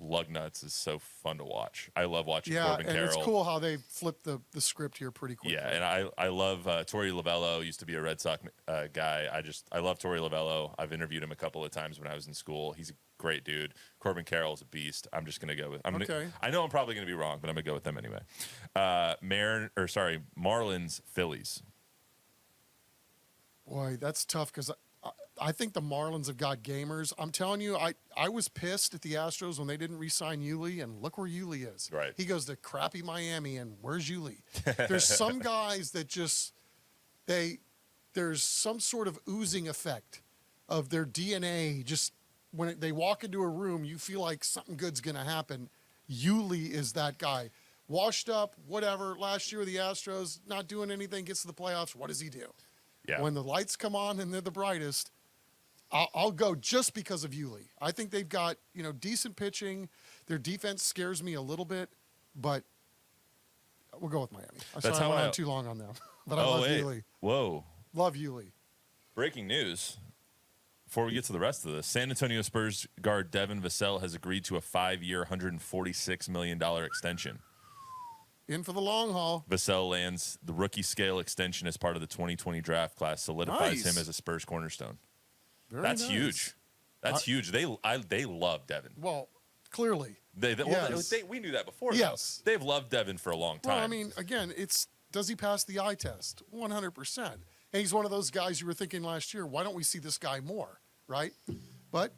lug nuts is so fun to watch. I love watching Corbin Carroll. And it's cool how they flipped the script here pretty quickly. Yeah, and I love Torey Lovello. Used to be a Red Sox guy. I love Torey Lovello. I've interviewed him a couple of times when I was in school. He's a great dude. Corbin Carroll is a beast. I'm just going to go with. I know I'm probably going to be wrong, but I'm going to go with them anyway. Marlins, Phillies. Boy, that's tough because I think the Marlins have got gamers. I'm telling you, I was pissed at the Astros when they didn't re-sign Yuli, and look where Yuli is. Right. He goes to crappy Miami, and where's Yuli? There's some guys that just there's some sort of oozing effect of their DNA. Just when they walk into a room, you feel like something good's going to happen. Yuli is that guy. Washed up, whatever. Last year with the Astros, not doing anything, gets to the playoffs. What does he do? Yeah. When the lights come on and they're the brightest, I'll go just because of Yuli. I think they've got, decent pitching. Their defense scares me a little bit, but we'll go with Miami. I'm sorry I went on too long on them. But I love Yuli. Whoa. Love Yuli. Breaking news. Before we get to the rest of this, San Antonio Spurs guard Devin Vassell has agreed to a 5-year, $146 million extension. In for the long haul. Vassell lands the rookie scale extension as part of the 2020 draft class, solidifies him as a Spurs cornerstone. That's huge. That's huge. They love Devin. Well, clearly. We knew that before. Yes. They've loved Devin for a long time. Well, I mean, again, does he pass the eye test? 100%. And he's one of those guys you were thinking last year, why don't we see this guy more, right? But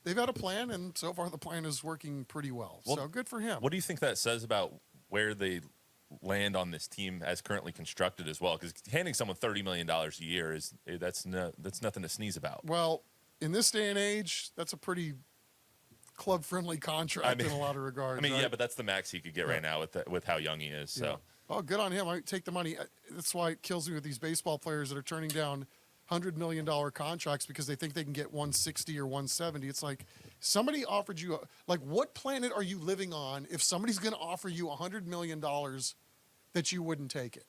they've had a plan, and so far the plan is working pretty well. So good for him. What do you think that says about where they land on this team as currently constructed as well? Because handing someone $30 million a year that's nothing to sneeze about. Well, in this day and age, that's a pretty club-friendly contract in a lot of regards. I mean, right? yeah, but that's the max he could get right now with how young he is. So, oh, good on him. I take the money. That's why it kills me with these baseball players that are turning down $100 million contracts because they think they can get 160 or 170. It's like somebody offered you, what planet are you living on if somebody's going to offer you $100 million that you wouldn't take it?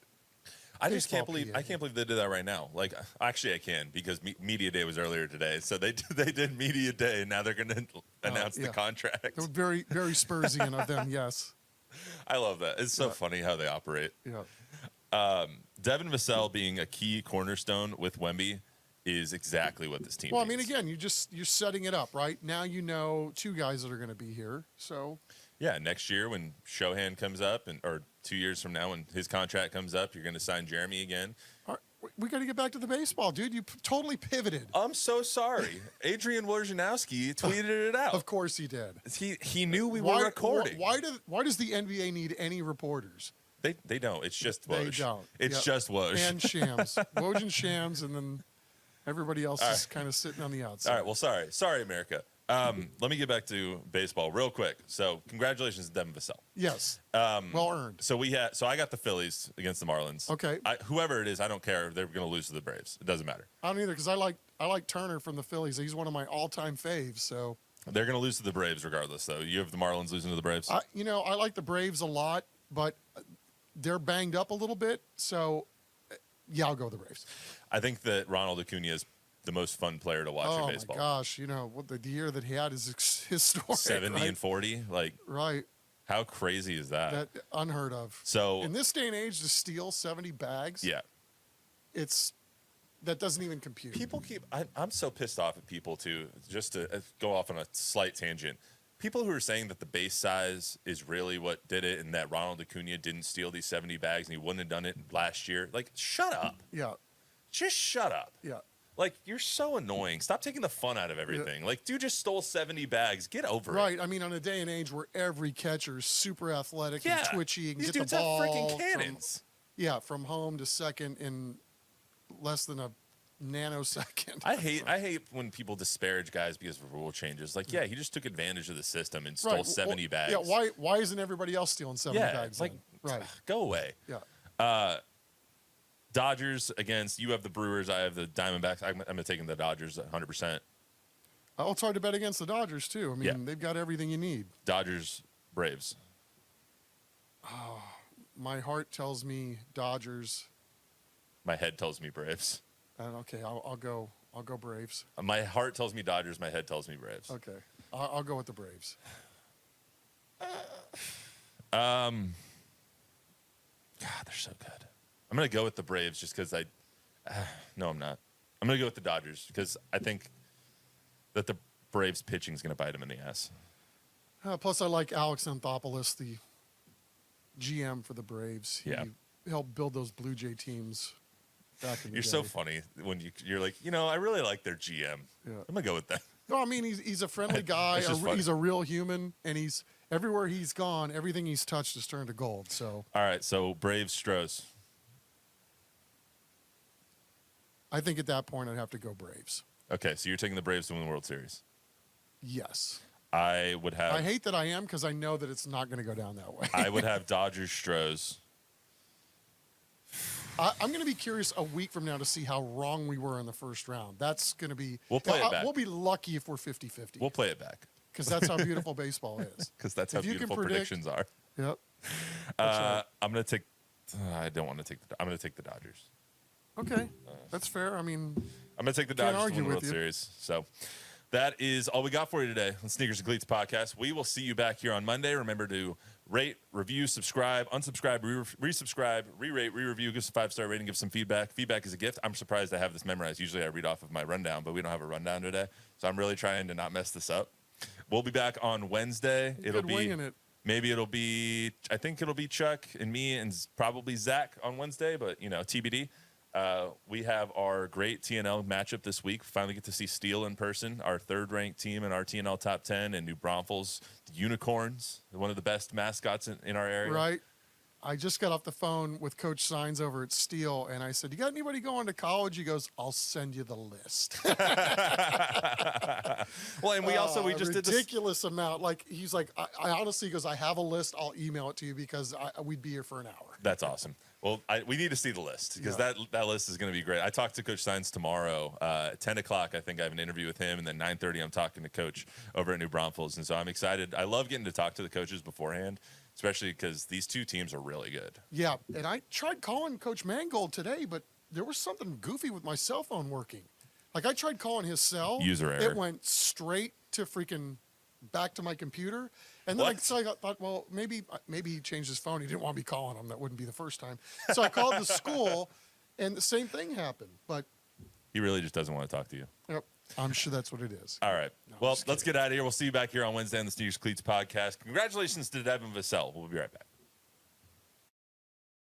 I can't believe they did that right now. Like, actually, I can because media day was earlier today. So they did media day, and now they're going to announce the contract. They're very, very Spursian of them. Yes, I love that. It's so funny how they operate. Yeah. Devin Vassell being a key cornerstone with Wemby is exactly what this team needs. Well, I mean, again, you're setting it up, right? Now you know two guys that are going to be here. So yeah, next year when Shohan comes up, or 2 years from now when his contract comes up, you're going to sign Jeremy again. All right, we got to get back to the baseball, dude. You totally pivoted. I'm so sorry. Adrian Wojnarowski tweeted it out. Of course he did. He knew we were recording. Why does the NBA need any reporters? They don't. It's just Woj. They don't. It's just Woj. And Shams. Woj and Shams, and then everybody else is kind of sitting on the outside. All right. Well, sorry, America. Let me get back to baseball real quick. So, congratulations to Devin Vassell. Yes. Well earned. So I got the Phillies against the Marlins. Okay. Whoever it is, I don't care. They're going to lose to the Braves. It doesn't matter. I don't either because I like Turner from the Phillies. He's one of my all-time faves. So they're going to lose to the Braves regardless, though. You have the Marlins losing to the Braves. I like the Braves a lot, but they're banged up a little bit. So yeah, I'll go with the Braves. I think that Ronald Acuna is the most fun player to watch in baseball. Oh my gosh, what the year that he had is historic. 70 right? and 40, like right. How crazy is that? That unheard of. So in this day and age, to steal 70 bags, yeah, that doesn't even compute. People I'm so pissed off at people too. Just to go off on a slight tangent, people who are saying that the base size is really what did it, and that Ronald Acuna didn't steal these 70 bags and he wouldn't have done it last year. Like, shut up. Yeah. Just shut up. Yeah. Like, you're so annoying. Stop taking the fun out of everything. Yeah. Like, dude just stole 70 bags. Get over it. Right. I mean, on a day and age where every catcher is super athletic and twitchy and these get the dudes ball have freaking cannons. From home to second in less than a nanosecond. I hate when people disparage guys because of rule changes. Like, he just took advantage of the system and stole 70 bags. Yeah. Why isn't everybody else stealing 70 bags? Like, right. Go away. Yeah. Dodgers against, you have the Brewers, I have the Diamondbacks. I'm taking the Dodgers 100%. I'll try to bet against the Dodgers, too. I mean, they've got everything you need. Dodgers, Braves. Oh, my heart tells me Dodgers. My head tells me Braves. Okay, I'll go Braves. My heart tells me Dodgers, my head tells me Braves. Okay, I'll go with the Braves. God, they're so good. I'm going to go with the Braves just because no, I'm not. I'm going to go with the Dodgers because I think that the Braves pitching is going to bite them in the ass. Plus, I like Alex Anthopoulos, the GM for the Braves. Yeah. He helped build those Blue Jay teams back in the You're day. so funny when you're like, I really like their GM. Yeah. I'm going to go with that. No, I mean, he's a friendly guy. He's a real human, and he's everywhere he's gone, everything he's touched has turned to gold. So. All right, so Braves, Stros. I think at that point I'd have to go Braves. Okay, so you're taking the Braves to win the World Series. Yes. I would have. I hate that I am because I know that it's not going to go down that way. I would have Dodgers, Stros. I'm going to be curious a week from now to see how wrong we were in the first round. That's going to be. We'll play it back. We'll be lucky if we're 50-50. We'll play it back. Because that's how beautiful baseball is. Because that's how beautiful predictions are. Yep. I'm going to take. I don't want to take the. I'm going to take the Dodgers. Okay, that's fair. I mean, I'm going to take the Dodgers to win the World Series. So that is all we got for you today on Sneakers and Cleats podcast. We will see you back here on Monday. Remember to rate, review, subscribe, unsubscribe, resubscribe, re-rate, re-review, give us a 5-star rating, give some feedback. Feedback is a gift. I'm surprised I have this memorized. Usually I read off of my rundown, but we don't have a rundown today. So I'm really trying to not mess this up. We'll be back on Wednesday. Winging it. Maybe it'll be, I think it'll be Chuck and me and probably Zach on Wednesday, but, TBD. We have our great TNL matchup this week. Finally get to see Steel in person, our third-ranked team in our TNL Top 10, and New Braunfels, the Unicorns, one of the best mascots in our area. Right. I just got off the phone with Coach Signs over at Steel, and I said, "You got anybody going to college?" He goes, "I'll send you the list." Well, and we also we just did this ridiculous amount. Like he's like, I honestly goes, "I have a list. I'll email it to you because we'd be here for an hour." That's awesome. Well, we need to see the list because that list is going to be great. I talked to Coach Signs tomorrow at 10 o'clock. I think I have an interview with him, and then 9:30 I'm talking to Coach over at New Braunfels, and so I'm excited. I love getting to talk to the coaches beforehand, especially because these two teams are really good. Yeah, and I tried calling Coach Mangold today, but there was something goofy with my cell phone working. Like I tried calling his cell. User error. It went straight to freaking back to my computer. And then I thought, well, maybe he changed his phone. He didn't want me calling him. That wouldn't be the first time. So I called the school, and the same thing happened. But he really just doesn't want to talk to you. Yep, I'm sure that's what it is. All right. Well, let's get out of here. We'll see you back here on Wednesday on the Sneakers Cleats podcast. Congratulations to Devin Vassell. We'll be right back.